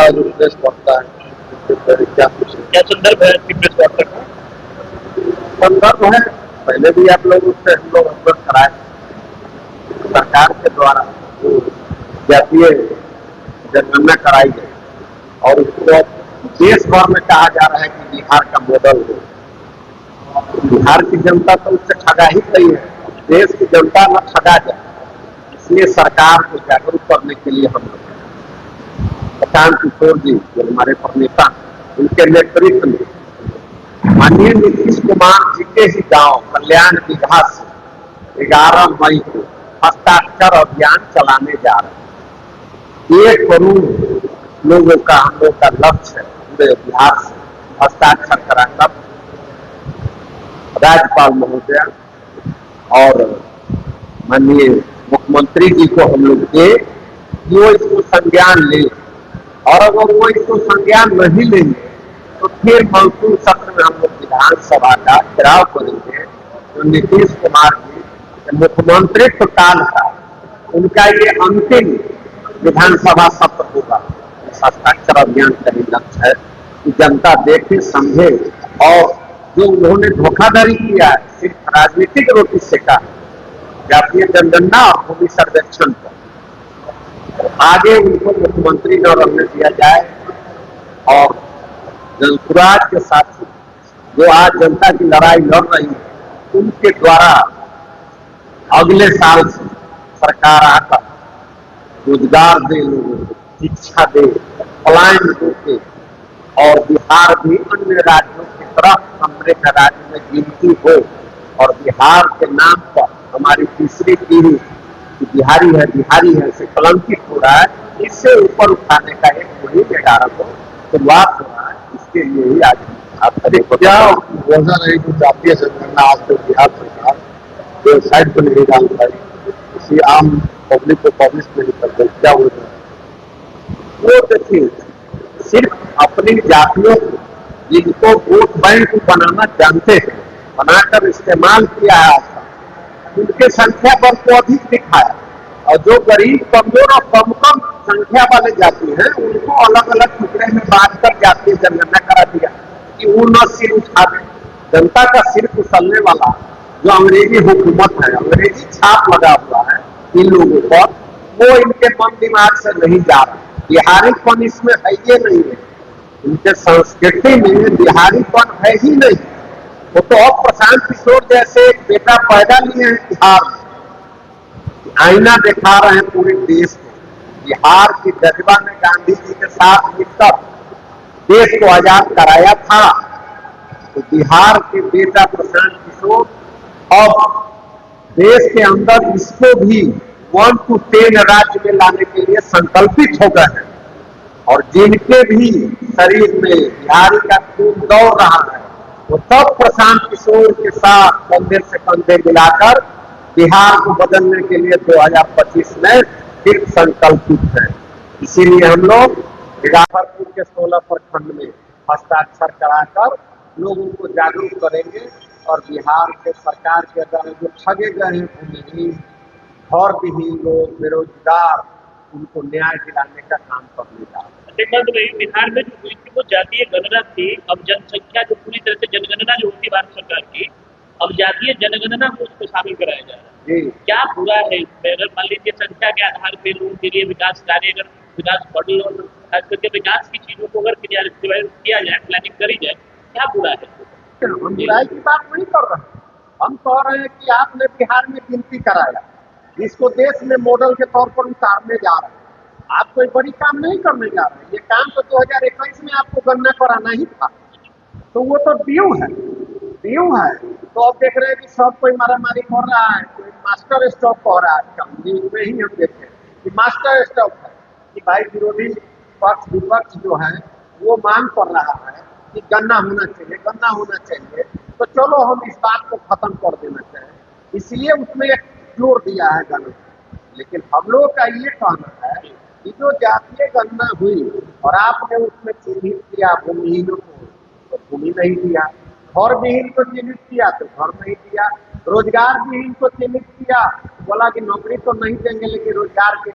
हमारा जो प्रेस पड़ता है क्या संदर्भ है प्रेस वार्ता का? संदर्भ है, पहले भी आप लोग उससे हम लोग अवगत कराए सरकार के द्वारा जो जातीय जनगणना कराई गई और उसको देश भर में कहा जा रहा है कि बिहार का मॉडल हो। बिहार की जनता तो उससे ठगा ही गई है, देश की जनता न ठगा जाए, इसलिए सरकार को जागरूक करने के लिए हम लोग प्रशांत किशोर जी जो हमारे नेता, उनके नेतृत्व में माननीय नीतीश कुमार जी के ही गांव कल्याण बिघा से 11 मई को हस्ताक्षर अभियान चलाने जा रहे हैं। 1 करोड़ लोगों का हम लोग का लक्ष्य है पूरे बिहार से हस्ताक्षर कराना। राज्यपाल महोदय और माननीय मुख्यमंत्री जी को हम लोग दे कि वो इसको संज्ञान ले, और अगर वो इसको संज्ञान नहीं लेंगे तो फिर मानसून सत्र में हम लोग विधानसभा का घेराव करेंगे। तो नीतीश कुमार जी मुख्यमंत्रित्व काल का उनका ये अंतिम विधानसभा सत्र होगा। हस्ताक्षर अभियान का ही लक्ष्य है कि जनता देखे, समझे, और जो उन्होंने धोखाधड़ी किया है सिर्फ राजनीतिक रोटी सेका जातीय जनगणना और भूमि सर्वेक्षण पर, आगे उनको मुख्यमंत्री न रहने दिया जाए। और जनसुराज के साथ जो आज जनता की लड़ाई लड़ रही है उनके द्वारा अगले साल से सरकार आकर रोजगार दे, लोगों को शिक्षा दे, पलायन रोके और बिहार भी अन्य राज्यों की तरफ समृद्ध राज्य में गिनती हो और बिहार के नाम पर हमारी तीसरी पीढ़ी बिहारी है से कलंकित हो रहा है। इससे ऊपर उठाने का एक मुहिम 11 को शुरुआत हो रहा है। इसके लिए ही आज क्या वजह रही जो जातीय जनगणना आज तक बिहार सरकार वेबसाइट पर नहीं डाल पाई, किसी आम पब्लिक को पब्लिश नहीं करते, क्या वजह है? वो देखिए, सिर्फ अपनी जातियों को जिनको वोट बैंक बनाना जानते हैं बनाकर इस्तेमाल किया है, उनके संख्या पर को अधिक दिखाया, और जो गरीब कमजोर और कम संख्या वाले जाति हैं उनको अलग अलग टुकड़े में बांट कर जातीय जनगणना करा दिया कि वो न सिर उठा दे। जनता का सिर कुचलने वाला जो अंग्रेजी हुकूमत है, अंग्रेजी छाप लगा हुआ है इन लोगों पर, वो इनके मन दिमाग से नहीं जा रहा। बिहारीपन इसमें है ये नहीं है, इनके संस्कृति में बिहारीपन है ही नहीं। वो तो अब प्रशांत किशोर जैसे एक बेटा पैदा लिए हैं बिहार में, आईना दिखा रहे हैं पूरे देश को। बिहार की जज्बा ने गांधी जी के साथ मिलकर देश को आजाद कराया था, तो बिहार के बेटा प्रशांत किशोर अब देश के अंदर इसको भी 1 to 10 राज्य में लाने के लिए संकल्पित हो गए हैं। और जिनके भी शरीर में बिहारी का खून दौड़ रहा है वो सब प्रशांत किशोर के साथ कंधे से कंधे मिलाकर बिहार को बदलने के लिए 2025 में फिर संकल्पित है। इसीलिए हम लोग मुजफ्फरपुर के 16 प्रखंड में हस्ताक्षर कराकर लोगों को जागरूक करेंगे और बिहार के सरकार के द्वारा जो ठगे गए हैं भूमिहीन, घर विहीन लोग, बेरोजगार, उनको न्याय दिलाने का काम करने जा रहे हैं। बिहार में जो हुई थी वो जातीय गणना थी, अब जनसंख्या जो पूरी तरह से जनगणना जो होती भारत सरकार की, अब जातीय जनगणना को उसको शामिल कराया जा रहा है। क्या बुरा है इसमें? अगर मान लीजिए संख्या के आधार पर लोगों के लिए विकास कार्य, अगर विकास मॉडल और खास करके विकास की चीजों को अगर किया जाए, प्लानिंग करी जाए, क्या बुरा है? हम बुराई की बात नहीं कर रहे हैं, हम कह रहे हैं कि आपने बिहार में गिनती कराया, इसको देश में मॉडल के तौर पर उतारने जा रहे हैं। आप कोई बड़ी काम नहीं करने जा रहे हैं, ये काम तो 2021 में आपको गणना कराना ही था, तो वो तो ड्यू है। तो अब देख रहे हैं कि सब कोई मारामारी कर रहा है, कोई मास्टर स्ट्रोक कह रहा है। न्यूज में ही हम देखे कि मास्टर स्ट्रोक है कि भाई विरोधी पक्ष विपक्ष जो है वो मांग कर रहा है कि गन्ना होना चाहिए, तो चलो हम इस बात को खत्म कर देना चाहिए, इसलिए उसमें एक जोर दिया है गन्ना। लेकिन हम लोग का ये कहना है कि जो जातीय गणना हुई और आपने उसमें चिन्हित किया भूमिहीनों को, तो भूमि नहीं दिया, घर विहीन को चिन्हित किया तो घर नहीं दिया, रोजगार विहीन को चिन्हित किया, बोला कि नौकरी तो नहीं देंगे लेकिन रोजगार के